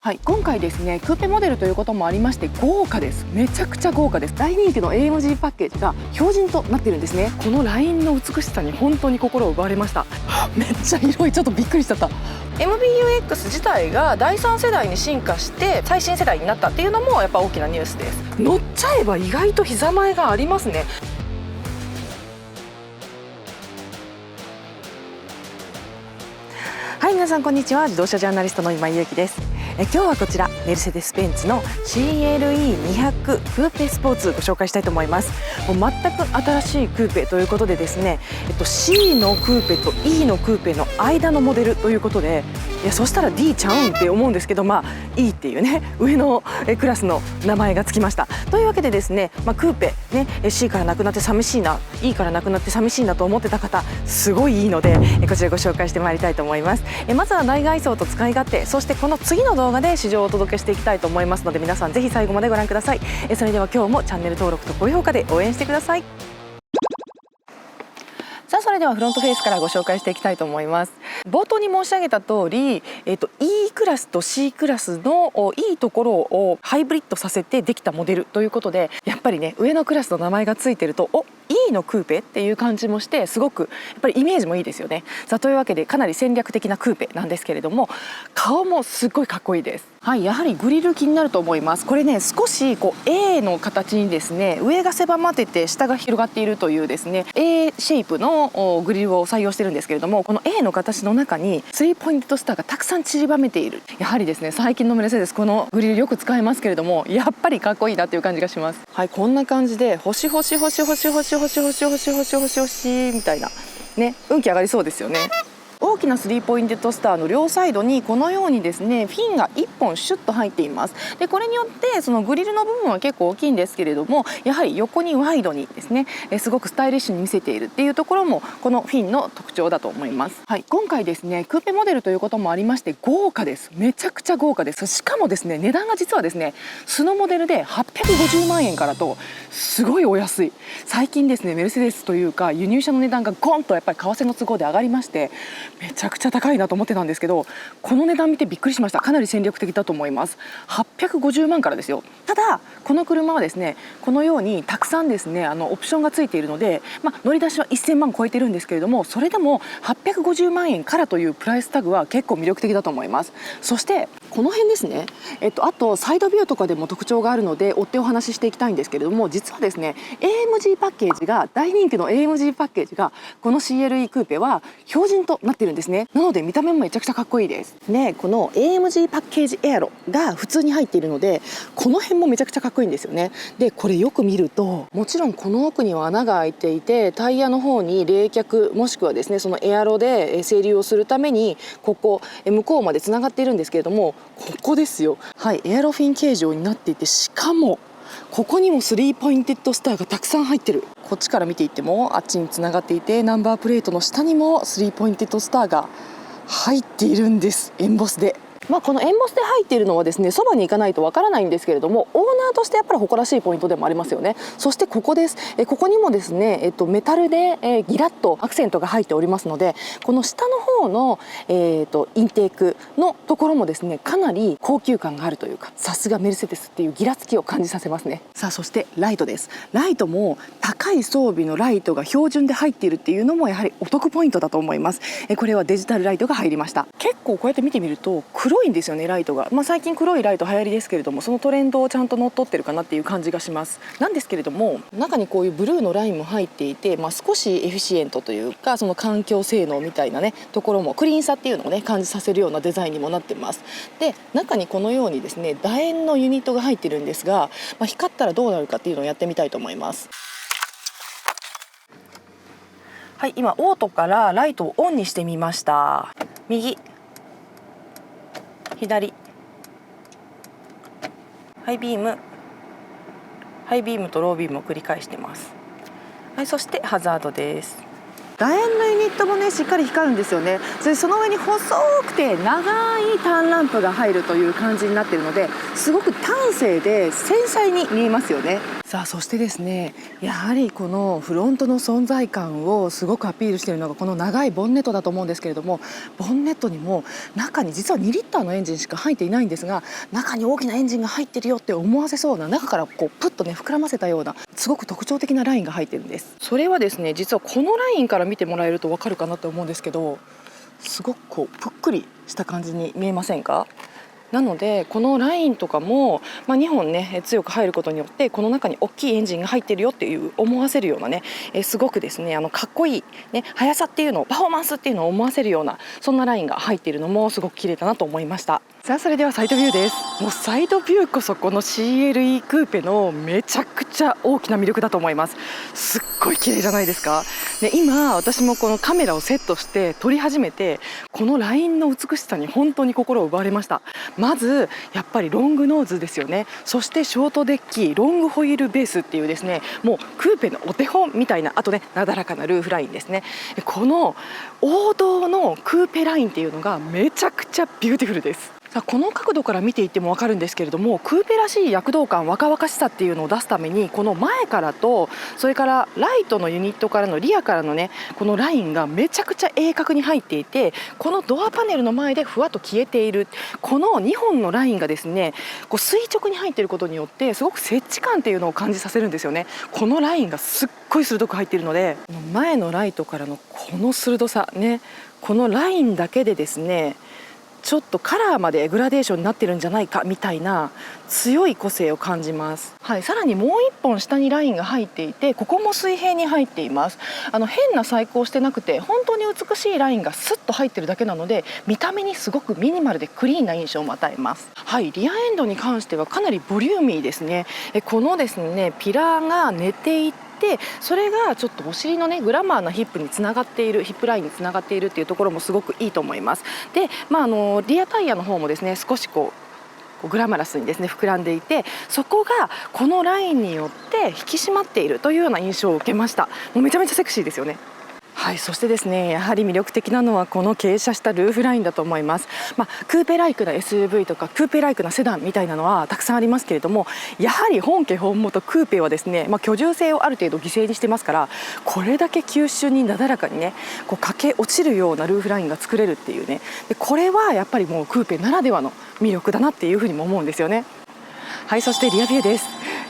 はい、今回ですねクーペモデルということもありまして豪華です。めちゃくちゃ豪華です。大人気の AMG パッケージが標準となってるんですね。このラインの美しさに本当に心を奪われました。めっちゃ広い。ちょっとびっくりしちゃった。 MBUX 自体が第3世代に進化して最新世代になったっていうのもやっぱ大きなニュースです。乗っちゃえば意外と膝前がありますね。はい、皆さんこんにちは。自動車ジャーナリストの今井ゆうきです。今日はこちらメルセデス・ベンツの CLE200 クーペスポーツご紹介したいと思います。もう全く新しいクーペということでですね、C のクーペと E のクーペの間のモデルということで、いやそしたら D ちゃうんって思うんですけど、E っていうね上のクラスの名前がつきました。というわけでですね、クーペね C からなくなって寂しいな、 E からなくなって寂しいなと思ってた方すごいいいのでこちらご紹介してまいりたいと思います。まずは内外装と使い勝手、そしてこの次の動画で試乗をお届けしていきたいと思いますので、皆さんぜひ最後までご覧ください。それでは今日もチャンネル登録と高評価で応援してください。さあそれではフロントフェイスからご紹介していきたいと思います。冒頭に申し上げた通り、E クラスと C クラスのいいところをハイブリッドさせてできたモデルということで、やっぱりね上のクラスの名前がついてるとE のクーペっていう感じもしてすごくやっぱりイメージもいいですよね。さあというわけでかなり戦略的なクーペなんですけれども、顔もすっごいかっこいいです。はい、やはりグリル気になると思います。これね少しA の形にですね上が狭まってて下が広がっているというですね A シェイプのグリルを採用してるんですけれども、この A の形の中に3ポイントスターがたくさん散りばめている。やはりですね最近のメルセデスこのグリルよく使いますけれども、やっぱりかっこいいなっていう感じがします。はい、こんな感じで星星星星星星星星星星星星みたいなね、運気上がりそうですよね。大きな3ポイントスターの両サイドにこのようにですねフィンが1本シュッと入っています。でこれによってそのグリルの部分は結構大きいんですけれども、やはり横にワイドにですねすごくスタイリッシュに見せているっていうところもこのフィンの特徴だと思います。はい、今回ですねクーペモデルということもありまして豪華です。めちゃくちゃ豪華です。しかもですね値段が実はですね素のモデルで850万円からとすごいお安い。最近ですねメルセデスというか輸入車の値段がゴンとやっぱり為替の都合で上がりまして、めちゃくちゃ高いなと思ってたんですけど、この値段見てびっくりしました。かなり戦略的だと思います。850万からですよ。ただこの車はですねこのようにたくさんですねオプションがついているので、乗り出しは1000万超えてるんですけれども、それでも850万円からというプライスタグは結構魅力的だと思います。そしてこの辺ですね、あとサイドビューとかでも特徴があるので追ってお話ししていきたいんですけれども、実はですね AMG パッケージが大人気の AMG パッケージがこの CLE クーペは標準となっているんですね。なので見た目もめちゃくちゃかっこいいです。でこの AMG パッケージエアロが普通に入っているのでこの辺もめちゃくちゃかっこいいんですよね。でこれよく見るともちろんこの奥には穴が開いていて、タイヤの方に冷却もしくはですねそのエアロで整流をするためにここ向こうまでつながっているんですけれども、ここですよ。はい、エアロフィン形状になっていて、しかもここにも3ポインテッドスターがたくさん入ってる。こっちから見ていってもあっちにつながっていて、ナンバープレートの下にも3ポインテッドスターが入っているんです。エンボスでこのエンボスで入っているのはですねそばに行かないとわからないんですけれども、オーナーとしてやっぱり誇らしいポイントでもありますよね。そしてここです。ここにもですね、メタルで、ギラッとアクセントが入っておりますので、この下の方の、インテークのところもですねかなり高級感があるというか、さすがメルセデスっていうギラつきを感じさせますね。さあそしてライトです。ライトも高い装備のライトが標準で入っているっていうのもやはりお得ポイントだと思います。これはデジタルライトが入りました。結構こうやって見てみると黒いんですよねライトが。最近黒いライト流行りですけれども、そのトレンドをちゃんと乗っ取ってるかなっていう感じがします。なんですけれども中にこういうブルーのラインも入っていて、少しエフィシエントというかその環境性能みたいなねところもクリーンさっていうのをね感じさせるようなデザインにもなってます。で中にこのようにですね楕円のユニットが入ってるんですが、光ったらどうなるかっていうのをやってみたいと思います。はい、今オートからライトをオンにしてみました。右左ハイビームとロービームを繰り返してます。はい、そしてハザードです。楕円のユニットもねしっかり光るんですよね。その上に細くて長いターンランプが入るという感じになっているので、すごく端正で繊細に見えますよね。さあそしてですね、やはりこのフロントの存在感をすごくアピールしているのがこの長いボンネットだと思うんですけれども、ボンネットにも中に実は2リッターのエンジンしか入っていないんですが、中に大きなエンジンが入ってるよって思わせそうな、中からこうプッとね膨らませたようなすごく特徴的なラインが入ってるんです。それはですね、実はこのラインから見てもらえると分かるかなと思うんですけど、すごくこうぷっくりした感じに見えませんか？なのでこのラインとかも、2本ね強く入ることによってこの中に大きいエンジンが入っているよっていう思わせるようなね、すごくですねかっこいい、ね、速さっていうのをパフォーマンスっていうのを思わせるようなそんなラインが入っているのもすごく綺麗だなと思いました。さあそれではサイドビューです。もうサイドビューこそこの CLE クーペのめちゃくちゃ大きな魅力だと思います。すっごい綺麗じゃないですか。で今私もこのカメラをセットして撮り始めて、このラインの美しさに本当に心を奪われました。まずやっぱりロングノーズですよね。そしてショートデッキ、ロングホイールベースっていうですね、もうクーペのお手本みたいな、あとねなだらかなルーフラインですね。この王道のクーペラインっていうのがめちゃくちゃビューティフルです。さあこの角度から見ていても分かるんですけれども、クーペらしい躍動感、若々しさっていうのを出すためにこの前からとそれからライトのユニットからのリアからのねこのラインがめちゃくちゃ鋭角に入っていて、このドアパネルの前でふわっと消えているこの2本のラインがですねこう垂直に入っていることによってすごく接地感っていうのを感じさせるんですよね。このラインがすっごい鋭く入っているので、前のライトからのこの鋭さね、このラインだけでですねちょっとカラーまでグラデーションになってるんじゃないかみたいな強い個性を感じます。はい、さらにもう一本下にラインが入っていて、ここも水平に入っています。変な細工をしてなくて本当に美しいラインがスッと入ってるだけなので、見た目にすごくミニマルでクリーンな印象を与えます。はい、リアエンドに関してはかなりボリューミーですね。このですねピラーが寝ていて、それがちょっとお尻のねグラマーなヒップにつながっている、ヒップラインにつながっているっていうところもすごくいいと思います。で、リアタイヤの方もですね少しこうグラマラスにですね膨らんでいて、そこがこのラインによって引き締まっているというような印象を受けました。もうめちゃめちゃセクシーですよね。はい、そしてですねやはり魅力的なのはこの傾斜したルーフラインだと思います。クーペライクな SUV とかクーペライクなセダンみたいなのはたくさんありますけれども、やはり本家本元クーペはですね、居住性をある程度犠牲にしてますから、これだけ急峻になだらかにねこう駆け落ちるようなルーフラインが作れるっていうね、でこれはやっぱりもうクーペならではの魅力だなっていうふうにも思うんですよね。はい、そしてリアビューです。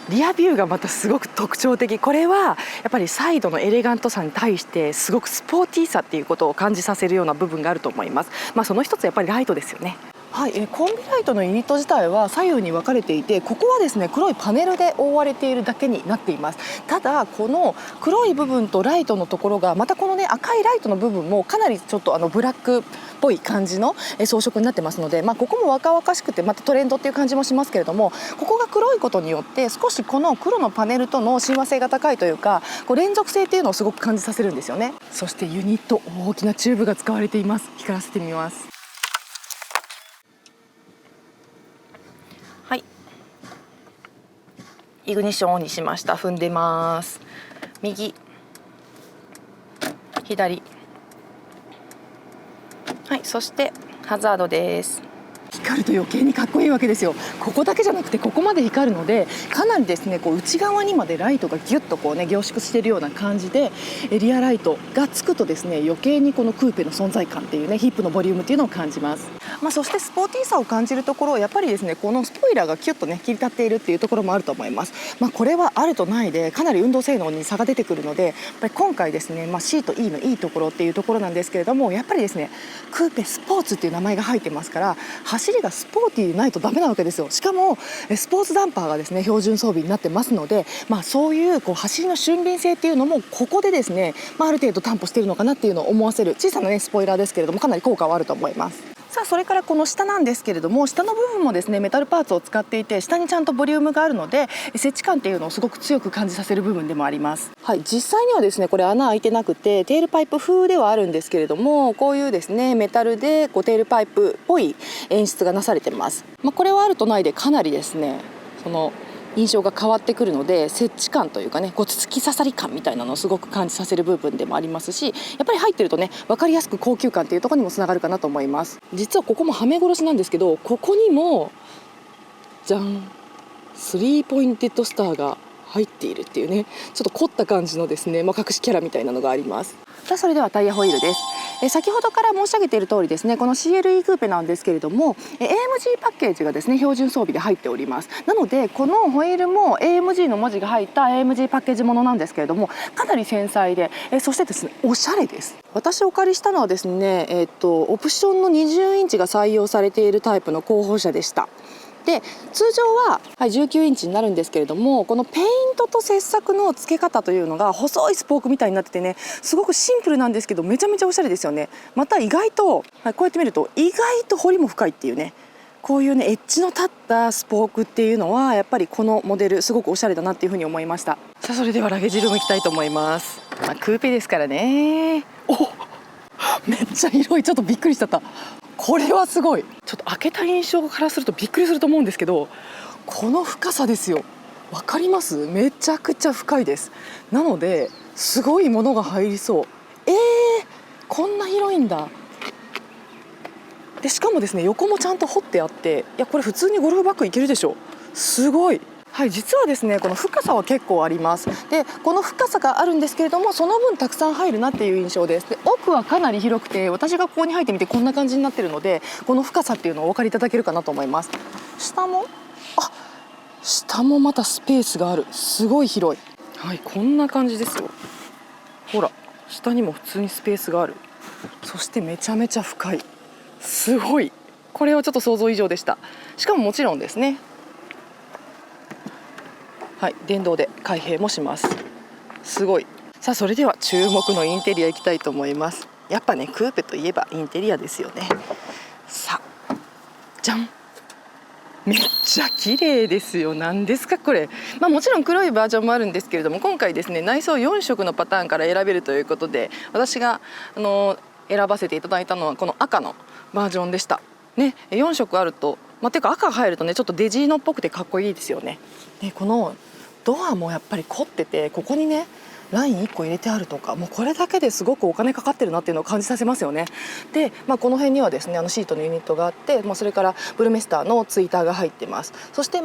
リアビューがまたすごく特徴的。これはやっぱりサイドのエレガントさに対してすごくスポーティーさっていうことを感じさせるような部分があると思います。その一つやっぱりライトですよね。はい、コンビライトのユニット自体は左右に分かれていて、ここはですね黒いパネルで覆われているだけになっています。ただこの黒い部分とライトのところがまたこのね赤いライトの部分もかなりちょっとブラックっぽい感じの装飾になってますので、ここも若々しくてまたトレンドっていう感じもしますけれども、ここが黒いことによって少しこの黒のパネルとの親和性が高いというか、こう連続性っていうのをすごく感じさせるんですよね。そしてユニット、大きなチューブが使われています。光らせてみます。はい、イグニッションオンにしました。踏んでます。右、左、はい、そしてハザードです。光ると余計にかっこいいわけですよ。ここだけじゃなくてここまで光るので、かなりですねこう内側にまでライトがギュッとこうね凝縮しているような感じで、リアライトがつくとですね余計にこのクーペの存在感っていうねヒップのボリュームっていうのを感じます。そしてスポーティーさを感じるところ、やっぱりですねこのスポイラーがキュッとね切り立っているっていうところもあると思います。これはあるとないでかなり運動性能に差が出てくるので、やっぱり今回ですね、C と E のいいところっていうところなんですけれども、やっぱりですねクーペスポーツっていう名前が入ってますから、走りがスポーティーでないとダメなわけですよ。しかもスポーツダンパーがですね標準装備になってますので、そういう走りの俊敏性っていうのもここでですね、ある程度担保しているのかなっていうのを思わせる小さなねスポイラーですけれども、かなり効果はあると思います。さあそれからこの下なんですけれども、下の部分もですねメタルパーツを使っていて、下にちゃんとボリュームがあるので接地感っていうのをすごく強く感じさせる部分でもあります。はい、実際にはですねこれ穴開いてなくてテールパイプ風ではあるんですけれども、こういうですねメタルでこうテールパイプっぽい演出がなされてます。これはあるとないでかなりですねその印象が変わってくるので、接地感というかねこう突き刺さり感みたいなのをすごく感じさせる部分でもありますし、やっぱり入ってるとね分かりやすく高級感っていうところにもつながるかなと思います。実はここもはめ殺しなんですけど、ここにもじゃん、3ポインテッドスターが入っているっていうね、ちょっと凝った感じのですね、隠しキャラみたいなのがあります。さあそれではタイヤホイールです。先ほどから申し上げている通りですね、この CLE クーペなんですけれども AMG パッケージがですね標準装備で入っております。なのでこのホイールも AMG の文字が入った AMG パッケージものなんですけれども、かなり繊細でそしてですねおしゃれです。私お借りしたのはですね、オプションの20インチが採用されているタイプの候補車でした。で通常は、19インチになるんですけれども、このペイントと切削の付け方というのが細いスポークみたいになっててね、すごくシンプルなんですけどめちゃめちゃおしゃれですよね。また意外と、こうやって見ると意外と彫りも深いっていうね、こういうねエッジの立ったスポークっていうのはやっぱりこのモデルすごくおしゃれだなっていうふうに思いました。さあそれではラゲージルーム行きたいと思います。クーペですからね。めっちゃ広い。ちょっとびっくりしちゃった。これはすごい。ちょっと開けた印象からするとびっくりすると思うんですけど、この深さですよ。わかります？めちゃくちゃ深いです。なのですごいものが入りそう。こんな広いんだ。でしかもですね横もちゃんと掘ってあって、いやこれ普通にゴルフバッグいけるでしょ。すごい。実はですねこの深さは結構あります。でこの深さがあるんですけれども、その分たくさん入るなっていう印象です。で奥はかなり広くて、私がここに入ってみてこんな感じになってるので、この深さっていうのをお分かりいただけるかなと思います。下もまたスペースがある。すごい広い。こんな感じですよ。ほら下にも普通にスペースがある。そしてめちゃめちゃ深い。すごい。これはちょっと想像以上でした。しかももちろんですね、電動で開閉もします。すごい。さあそれでは注目のインテリアいきたいと思います。やっぱねクーペといえばインテリアですよね。さあじゃん。めっちゃ綺麗ですよ。何ですかこれ。もちろん黒いバージョンもあるんですけれども、今回ですね内装4色のパターンから選べるということで、私が選ばせていただいたのはこの赤のバージョンでしたね。4色あると、てか赤が入るとねちょっとデジーノっぽくてかっこいいですよね。でこのドアもやっぱり凝ってて、ここにねライン1個入れてあるとか、もうこれだけですごくお金かかってるなっていうのを感じさせますよね。で、この辺にはですねシートのユニットがあって、それからブルメスターのツイーターが入ってます。そしてこ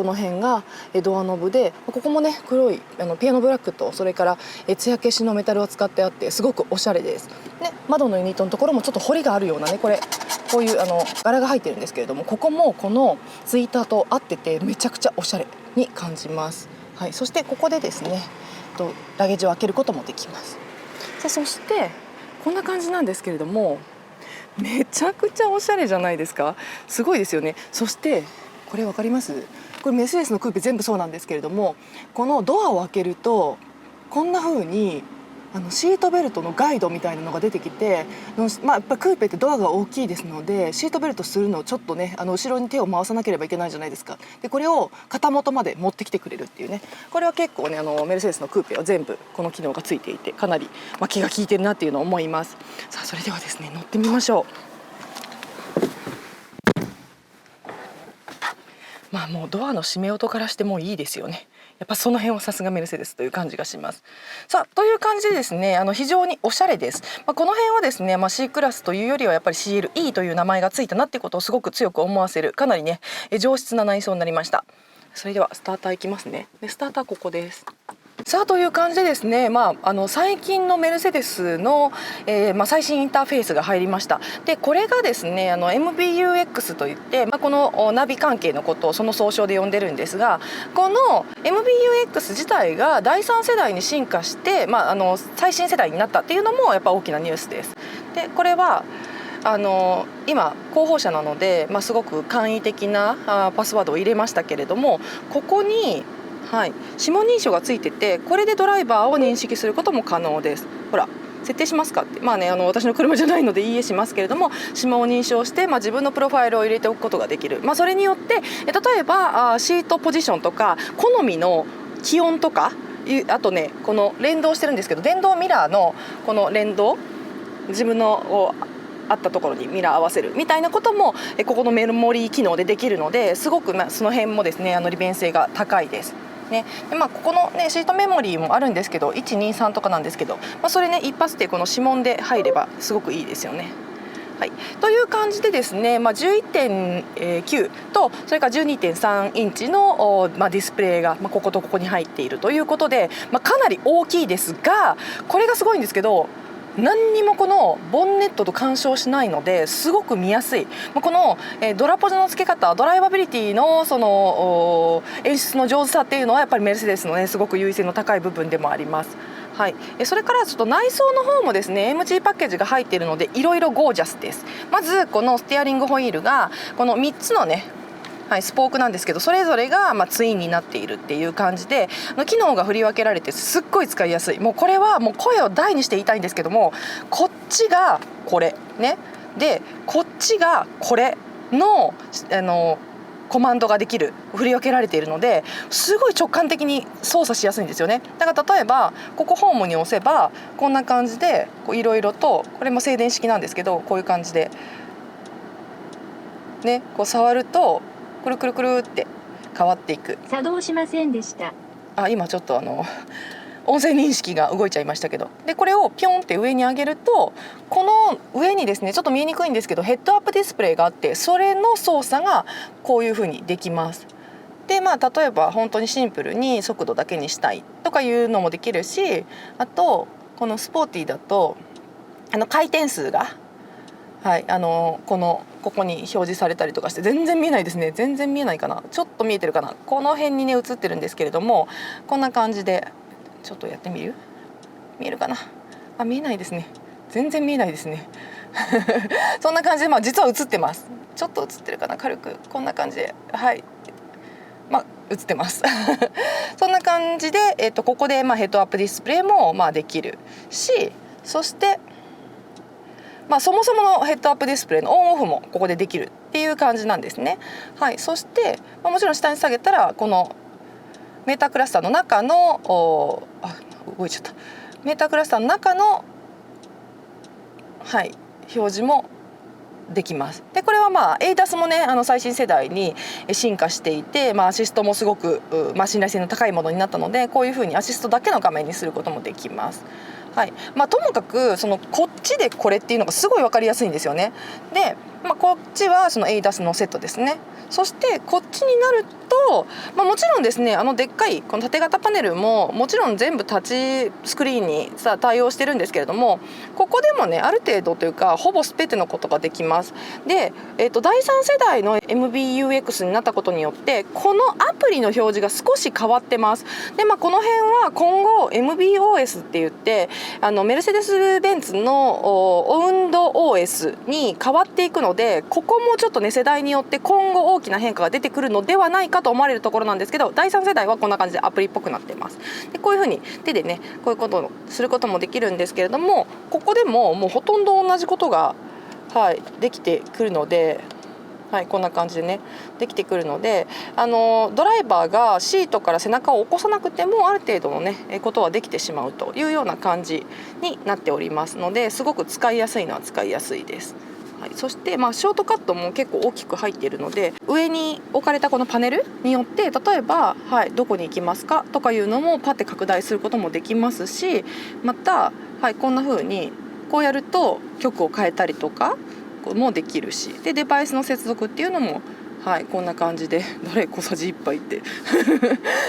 の辺がドアノブで、ここもね黒いピアノブラックと、それから艶消しのメタルを使ってあってすごくおしゃれです。で窓のユニットのところもちょっと彫りがあるようなね、こういう柄が入ってるんですけれども、ここもこのツイーターと合っててめちゃくちゃおしゃれに感じます。そしてここでですねラゲージを開けることもできます。そしてこんな感じなんですけれども、めちゃくちゃおしゃれじゃないですか。すごいですよね。そしてこれ分かります？これメルセデスのクーペ全部そうなんですけれども、このドアを開けるとこんな風にシートベルトのガイドみたいなのが出てきて、やっぱクーペってドアが大きいですので、シートベルトするのをちょっとね後ろに手を回さなければいけないじゃないですか。でこれを肩元まで持ってきてくれるっていうね、これは結構ねメルセデスのクーペは全部この機能がついていて、かなり、気が利いてるなっていうのを思います。さあそれではですね乗ってみましょう。もうドアの閉め音からしてもういいですよね。やっぱその辺はさすがメルセデスという感じがします。さあという感じでですね非常におしゃれです。この辺はですね、C クラスというよりはやっぱり CLE という名前がついたなっていうことをすごく強く思わせる、かなりね上質な内装になりました。それではスターターいきますね。でスターターここです。さあという感じでですね、最近のメルセデスの、最新インターフェースが入りました。でこれがですねMBUX といって、このナビ関係のことをその総称で呼んでるんですが、この MBUX 自体が第3世代に進化して、最新世代になったっていうのもやっぱ大きなニュースです。でこれは今広報車なので、すごく簡易的なパスワードを入れましたけれども、ここに指紋認証がついてて、これでドライバーを認識することも可能です。ほら設定しますかって、私の車じゃないのでいいえしますけれども、指紋を認証して、自分のプロファイルを入れておくことができる。それによって例えばシートポジションとか好みの気温とか、あとねこの連動してるんですけど、電動ミラーのこの連動、自分のあったところにミラー合わせるみたいなこともここのメモリー機能でできるので、すごくその辺もですね利便性が高いですね。でここのねシートメモリーもあるんですけど、123とかなんですけど、それね一発でこの指紋で入ればすごくいいですよね。はい、という感じでですね、11.9 とそれから 12.3 インチの、ディスプレイが、こことここに入っているということで、かなり大きいですが、これがすごいんですけど、何にもこのボンネットと干渉しないのですごく見やすい。このドラポジの付け方、ドライバビリティのその演出の上手さっていうのはやっぱりメルセデスのねすごく優位性の高い部分でもあります。はい、それからちょっと内装の方もですね AMG パッケージが入っているのでいろいろゴージャスです。まずこのステアリングホイールがこの3つのね、スポークなんですけど、それぞれがツインになっているっていう感じで機能が振り分けられてすっごい使いやすい。もうこれはもう声を大にして言いたいんですけども、こっちがこれねでこっちがこれのコマンドができる、振り分けられているのですごい直感的に操作しやすいんですよね。だから例えばここホームに押せばこんな感じでいろいろと、これも静電式なんですけど、こういう感じでねこう触るとくるくるくるって変わっていく。作動しませんでした。今ちょっと音声認識が動いちゃいましたけど、でこれをピョンって上に上げると、この上にですねちょっと見えにくいんですけどヘッドアップディスプレイがあって、それの操作がこういう風にできます。で例えば本当にシンプルに速度だけにしたいとかいうのもできるし、あとこのスポーティーだと回転数がここに表示されたりとかして、全然見えないですね。全然見えないかな、ちょっと見えてるかな、この辺にね映ってるんですけれども、こんな感じでちょっとやってみる？見えるかな？見えないですね。全然見えないですねそんな感じで、実は映ってます。ちょっと映ってるかな、軽くこんな感じで、映ってますそんな感じで、ここでヘッドアップディスプレイもできるし、そしてそもそものヘッドアップディスプレイのオンオフもここでできるっていう感じなんですね。そして、もちろん下に下げたらこのメータークラスターの中の動いちゃったメータークラスターの中の表示もできます。でこれはADAS もね最新世代に進化していて、アシストもすごく信頼性の高いものになったので、こういうふうにアシストだけの画面にすることもできます。ともかくこっちでこれっていうのがすごい分かりやすいんですよね。で、こっちはその ADAS のセットですね。そしてこっちになると、もちろんですねでっかいこの縦型パネルももちろん全部タッチスクリーンに対応してるんですけれども、ここでもねある程度というかほぼ全てのことができます。で、第3世代の MBUX になったことによってこのアプリの表示が少し変わってます。でこの辺は今後 MBOS って言ってメルセデス・ベンツのオウンド OS に変わっていくので、ここもちょっとね世代によって今後大きな変化が出てくるのではないかと思われるところなんですけど、第3世代はこんな感じでアプリっぽくなってます。でこういうふうに手でねこういうことをすることもできるんですけれども、ここでももうほとんど同じことが、できてくるので、こんな感じでねできてくるので、ドライバーがシートから背中を起こさなくてもある程度のねことはできてしまうというような感じになっておりますので、すごく使いやすいのは使いやすいです。そして、ショートカットも結構大きく入っているので、上に置かれたこのパネルによって例えば、どこに行きますかとかいうのもパッて拡大することもできますし、また、こんな風にこうやると局を変えたりとかもできるし、でデバイスの接続っていうのもこんな感じで、誰小さじ1杯って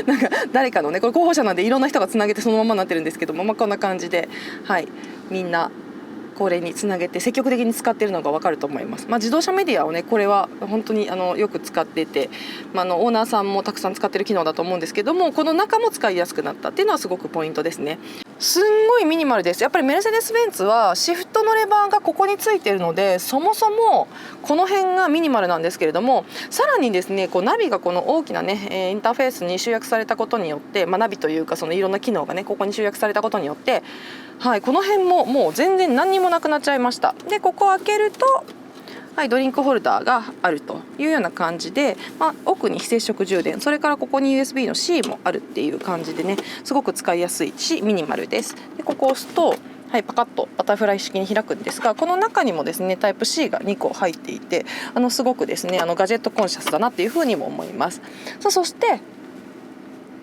なんか誰かのねこれ候補者なんでいろんな人がつなげてそのままになってるんですけども、こんな感じでみんなこれにつなげて積極的に使っているのが分かると思います。自動車メディアをねこれは本当によく使っていて、オーナーさんもたくさん使っている機能だと思うんですけども、この中も使いやすくなったっていうのはすごくポイントですね。すんごいミニマルです。やっぱりメルセデス・ベンツはシフトのレバーがここについているので、そもそもこの辺がミニマルなんですけれども、さらにですねナビがこの大きなねインターフェースに集約されたことによって、ナビというかそのいろんな機能がねここに集約されたことによって、この辺ももう全然何にもなくなっちゃいました。でここを開けるとドリンクホルダーがあるというような感じで、奥に非接触充電、それからここに USB の C もあるっていう感じでね、すごく使いやすいしミニマルです。でここを押すとパカッとバタフライ式に開くんですが、この中にもですねタイプ C が2個入っていて、すごくですねガジェットコンシャスだなっていうふうにも思います。そして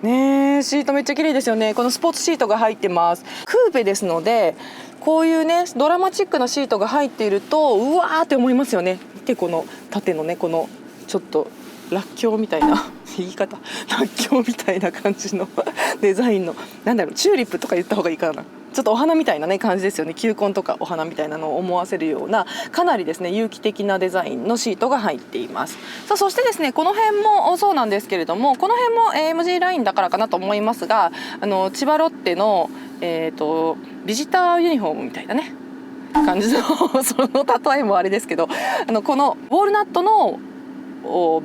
ねえ、シートめっちゃ綺麗ですよね。このスポーツシートが入ってます。クーペですので、こういうねドラマチックなシートが入っているとうわーって思いますよね。でこの縦のねこのちょっとらっきょうみたいな言い方らっきょうみたいな感じのデザインのなんだろう、チューリップとか言った方がいいかな。ちょっとお花みたいなね感じですよね。球根とかお花みたいなのを思わせるようなかなりですね有機的なデザインのシートが入っています。さあそしてですねこの辺もそうなんですけれども、この辺も MG ラインだからかなと思いますが、千葉ロッテのビジターユニフォームみたいなね感じのその例えもあれですけど、このウォールナットの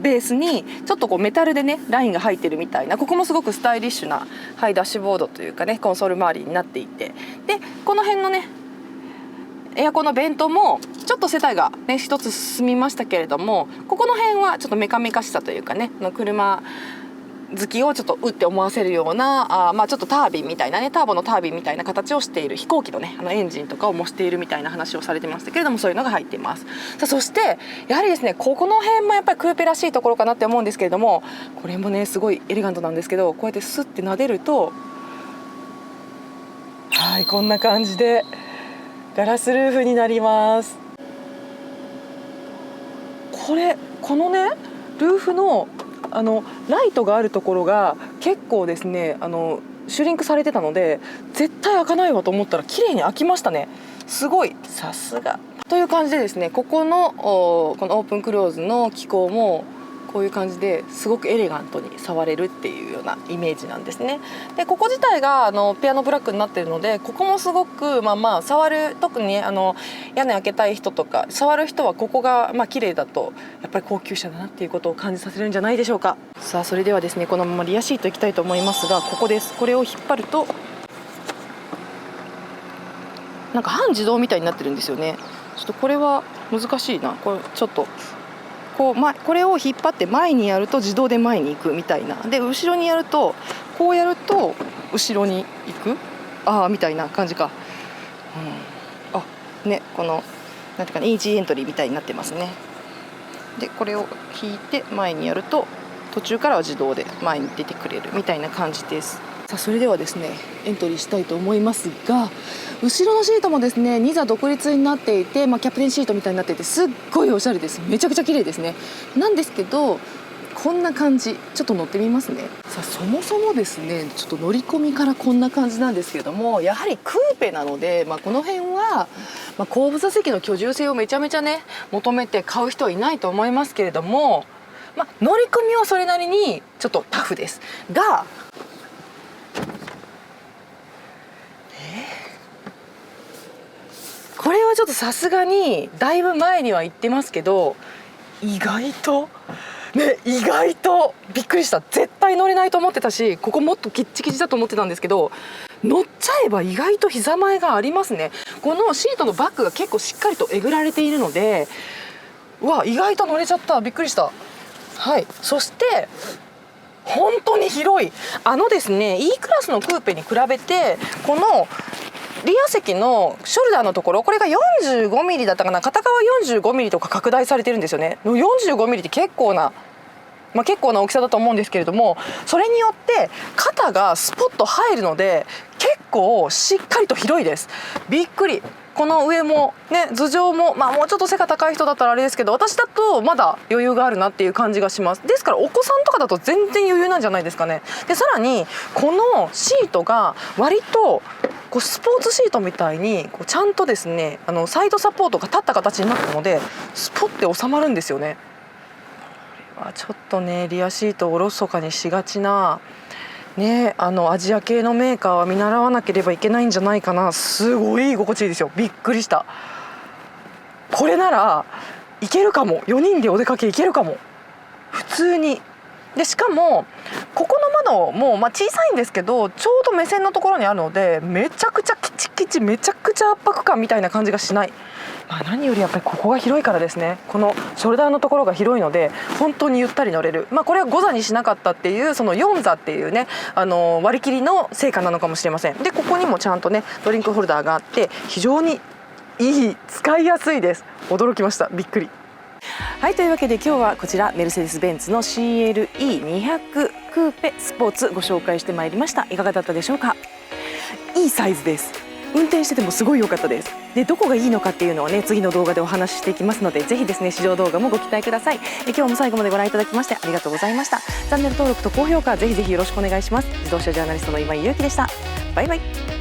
ベースにちょっとこうメタルでねラインが入ってるみたいな、ここもすごくスタイリッシュな、はい、ダッシュボードというかねコンソール周りになっていて、でこの辺のねエアコンのベントもちょっと世帯がね一つ進みましたけれども、ここの辺はちょっとメカメカしさというかね車好きをちょっとうって思わせるようなまあちょっとタービンみたいなねターボのタービンみたいな形をしている飛行機のねエンジンとかを模しているみたいな話をされてましたけれども、そういうのが入っています。さあそしてやはりですねここの辺もやっぱりクーペらしいところかなって思うんですけれども、これもねすごいエレガントなんですけど、こうやってスッて撫でるとはいこんな感じでガラスルーフになります。このねルーフのライトがあるところが結構ですねシュリンクされてたので絶対開かないわと思ったら綺麗に開きましたね。すごいさすがという感じでですね、このオープンクローズの機構もこういう感じですごくエレガントに触れるっていうようなイメージなんですね。でここ自体がピアノブラックになっているので、ここもすごく触る、特にね屋根開けたい人とか触る人はここが綺麗だとやっぱり高級車だなっていうことを感じさせるんじゃないでしょうか。さあそれではですねこのままリアシートいきたいと思いますが、ここです。これを引っ張るとなんか半自動みたいになってるんですよね。ちょっとこれは難しいな。これちょっとこれを引っ張って前にやると自動で前に行くみたいな、で後ろにやるとこうやると後ろに行くみたいな感じか、ねこのなんていうかねイージーエントリーみたいになってますね。でこれを引いて前にやると途中からは自動で前に出てくれるみたいな感じです。さあそれではですねエントリーしたいと思いますが、後ろのシートもですね2座独立になっていて、キャプテンシートみたいになっていてすっごいおしゃれです。めちゃくちゃ綺麗ですね。なんですけどこんな感じ、ちょっと乗ってみますね。さあそもそもですねちょっと乗り込みからこんな感じなんですけれども、やはりクーペなので、この辺は、後部座席の居住性をめちゃめちゃね求めて買う人はいないと思いますけれども、乗り込みはそれなりにちょっとタフですが、これはちょっとさすがにだいぶ前には行ってますけど、意外とびっくりした。絶対乗れないと思ってたし、ここもっとキッチキチだと思ってたんですけど、乗っちゃえば意外と膝前がありますね。このシートのバッグが結構しっかりとえぐられているので、意外と乗れちゃった。びっくりした。はい、そして本当に広い。ですね E クラスのクーペに比べてこのリア席のショルダーのところ、これが 45mm だったかな、片側 45mm とか拡大されてるんですよね。 45mm って結構な大きさだと思うんですけれども、それによって肩がスポッと入るので結構しっかりと広いです。びっくり。この上もね頭上ももうちょっと背が高い人だったらあれですけど、私だとまだ余裕があるなっていう感じがします。ですからお子さんとかだと全然余裕なんじゃないですかね。でさらにこのシートが割とスポーツシートみたいにちゃんとですねサイドサポートが立った形になったのでスポッて収まるんですよね。これはちょっとねリアシートをおろそかにしがちなアジア系のメーカーは見習わなければいけないんじゃないかな。すごい居心地いいですよ。びっくりした。これならいけるかも。4人でお出かけいけるかも普通に。でしかもここの窓も小さいんですけどちょうど目線のところにあるのでめちゃくちゃキチキチ、めちゃくちゃ圧迫感みたいな感じがしない。何よりやっぱりここが広いからですね。このショルダーのところが広いので本当にゆったり乗れる。これは5座にしなかったっていうその4座っていうね割り切りの成果なのかもしれません。でここにもちゃんとねドリンクホルダーがあって非常にいい、使いやすいです。驚きました。びっくり。はい、というわけで今日はこちらメルセデス・ベンツの CLE200 クーペスポーツご紹介してまいりました。いかがだったでしょうか。いいサイズです。運転しててもすごい良かったです。で、どこがいいのかっていうのをね、次の動画でお話ししていきますので、ぜひですね、試乗動画もご期待ください。今日も最後までご覧いただきましてありがとうございました。チャンネル登録と高評価ぜひぜひよろしくお願いします。自動車ジャーナリストの今井優樹でした。バイバイ。